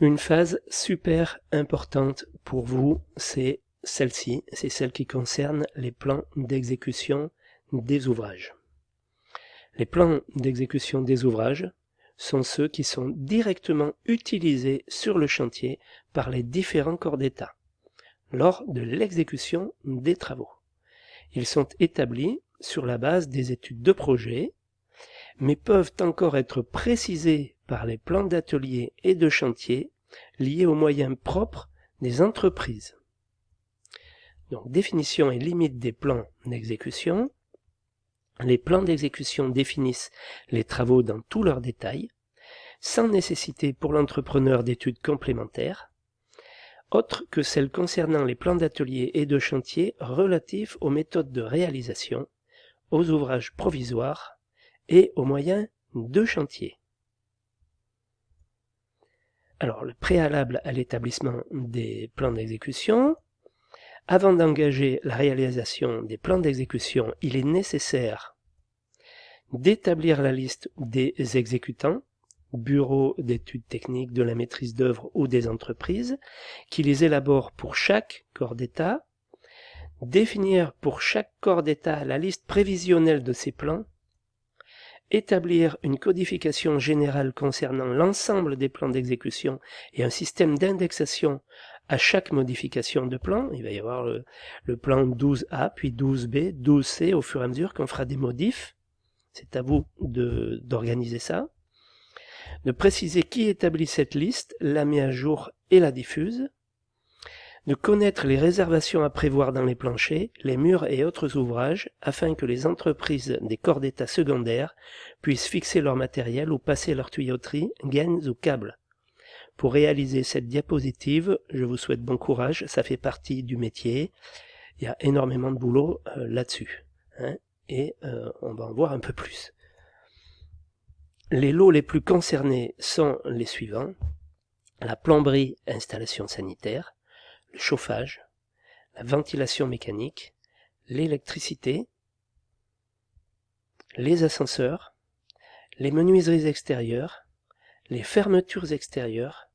Une phase super importante pour vous, c'est celle-ci, c'est celle qui concerne les plans d'exécution des ouvrages. Les plans d'exécution des ouvrages sont ceux qui sont directement utilisés sur le chantier par les différents corps d'État lors de l'exécution des travaux. Ils sont établis sur la base des études de projet, mais peuvent encore être précisés par les plans d'atelier et de chantier liés aux moyens propres des entreprises. Donc, définition et limite des plans d'exécution. Les plans d'exécution définissent les travaux dans tous leurs détails, sans nécessité pour l'entrepreneur d'études complémentaires, autres que celles concernant les plans d'atelier et de chantier relatifs aux méthodes de réalisation, aux ouvrages provisoires et aux moyens de chantier. Alors, le préalable à l'établissement des plans d'exécution. Avant d'engager la réalisation des plans d'exécution, il est nécessaire d'établir la liste des exécutants, bureaux d'études techniques, de la maîtrise d'œuvre ou des entreprises, qui les élaborent pour chaque corps d'État, définir pour chaque corps d'État la liste prévisionnelle de ces plans, établir une codification générale concernant l'ensemble des plans d'exécution et un système d'indexation à chaque modification de plan. Il va y avoir le plan 12A, puis 12B, 12C au fur et à mesure qu'on fera des modifs. C'est à vous d'organiser ça. De préciser qui établit cette liste, la met à jour et la diffuse. De connaître les réservations à prévoir dans les planchers, les murs et autres ouvrages, afin que les entreprises des corps d'État secondaires puissent fixer leur matériel ou passer leur tuyauterie, gaines ou câbles. Pour réaliser cette diapositive, je vous souhaite bon courage, ça fait partie du métier, il y a énormément de boulot là-dessus, et on va en voir un peu plus. Les lots les plus concernés sont les suivants: la plomberie, installation sanitaire, le chauffage, la ventilation mécanique, l'électricité, les ascenseurs, les menuiseries extérieures, les fermetures extérieures,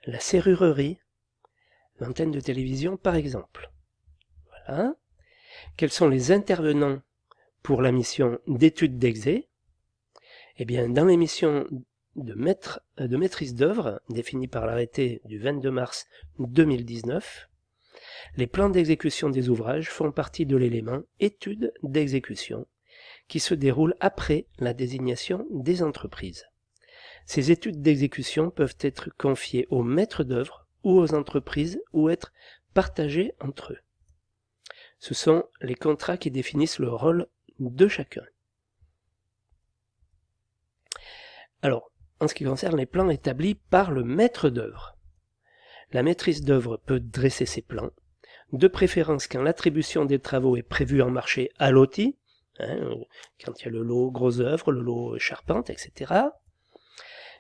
la serrurerie, l'antenne de télévision par exemple. Voilà. Quels sont les intervenants pour la mission d'étude d'exé? Eh bien, dans les missions de maîtrise d'œuvre, définie par l'arrêté du 22 mars 2019, les plans d'exécution des ouvrages font partie de l'élément étude d'exécution qui se déroule après la désignation des entreprises. Ces études d'exécution peuvent être confiées aux maîtres d'œuvre ou aux entreprises ou être partagées entre eux. Ce sont les contrats qui définissent le rôle de chacun. Alors, en ce qui concerne les plans établis par le maître d'œuvre, la maîtrise d'œuvre peut dresser ses plans, de préférence quand l'attribution des travaux est prévue en marché à loti, quand il y a le lot gros œuvre, le lot charpente, etc.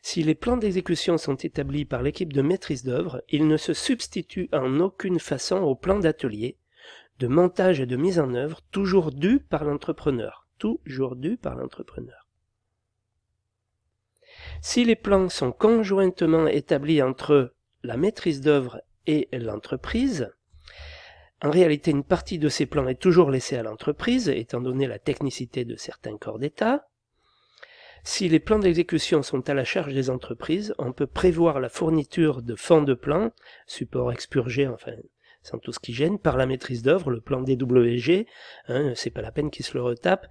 Si les plans d'exécution sont établis par l'équipe de maîtrise d'œuvre, ils ne se substituent en aucune façon aux plans d'atelier, de montage et de mise en œuvre, toujours dus par l'entrepreneur. Si les plans sont conjointement établis entre la maîtrise d'œuvre et l'entreprise, en réalité, une partie de ces plans est toujours laissée à l'entreprise, étant donné la technicité de certains corps d'État. Si les plans d'exécution sont à la charge des entreprises, on peut prévoir la fourniture de fonds de plan, support expurgé, enfin, sans tout ce qui gêne, par la maîtrise d'œuvre, le plan DWG, c'est pas la peine qu'il se le retape,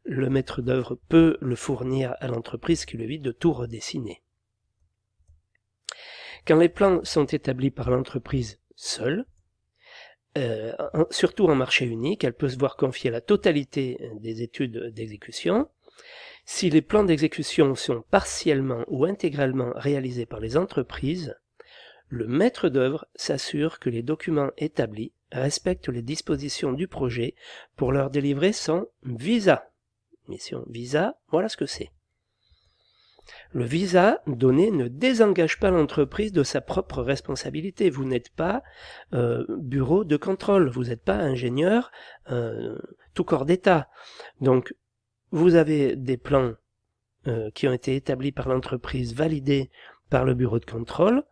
le maître d'œuvre peut le fournir à l'entreprise, ce qui lui évite de tout redessiner. Quand les plans sont établis par l'entreprise seule, surtout en marché unique, elle peut se voir confier la totalité des études d'exécution. Si les plans d'exécution sont partiellement ou intégralement réalisés par les entreprises, le maître d'œuvre s'assure que les documents établis respectent les dispositions du projet pour leur délivrer son visa. Mission visa, voilà ce que c'est. Le visa donné ne désengage pas l'entreprise de sa propre responsabilité. Vous n'êtes pas bureau de contrôle, vous n'êtes pas ingénieur tout corps d'État. Donc, vous avez des plans qui ont été établis par l'entreprise, validés par le bureau de contrôle.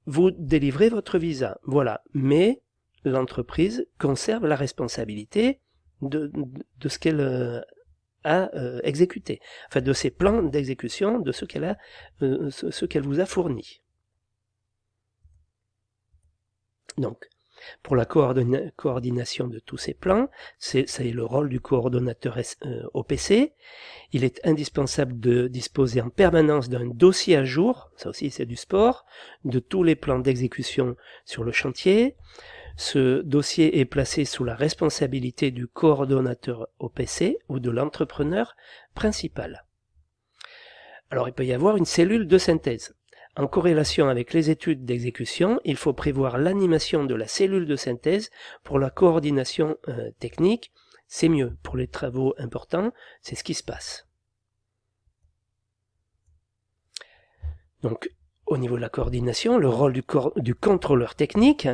vous délivrez votre visa, voilà. Mais l'entreprise conserve la responsabilité de ce qu'elle a exécuté, enfin de ses plans d'exécution, de ce qu'elle vous a fourni. Donc, pour la coordination de tous ces plans, c'est le rôle du coordonnateur OPC. Il est indispensable de disposer en permanence d'un dossier à jour, ça aussi c'est du sport, de tous les plans d'exécution sur le chantier. Ce dossier est placé sous la responsabilité du coordonnateur OPC ou de l'entrepreneur principal. Alors il peut y avoir une cellule de synthèse. En corrélation avec les études d'exécution, il faut prévoir l'animation de la cellule de synthèse pour la coordination technique. C'est mieux. Pour les travaux importants, c'est ce qui se passe. Donc, au niveau de la coordination, le rôle du contrôleur technique,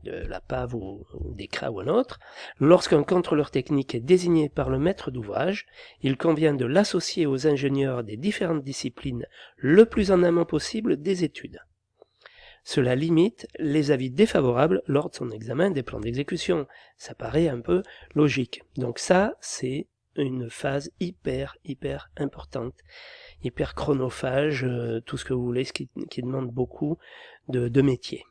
de la PAV ou des CRA ou un autre, lorsqu'un contrôleur technique est désigné par le maître d'ouvrage, il convient de l'associer aux ingénieurs des différentes disciplines le plus en amont possible des études. Cela limite les avis défavorables lors de son examen des plans d'exécution. Ça paraît un peu logique. Donc ça, c'est une phase hyper importante, hyper chronophage, tout ce que vous voulez, ce qui demande beaucoup de métier.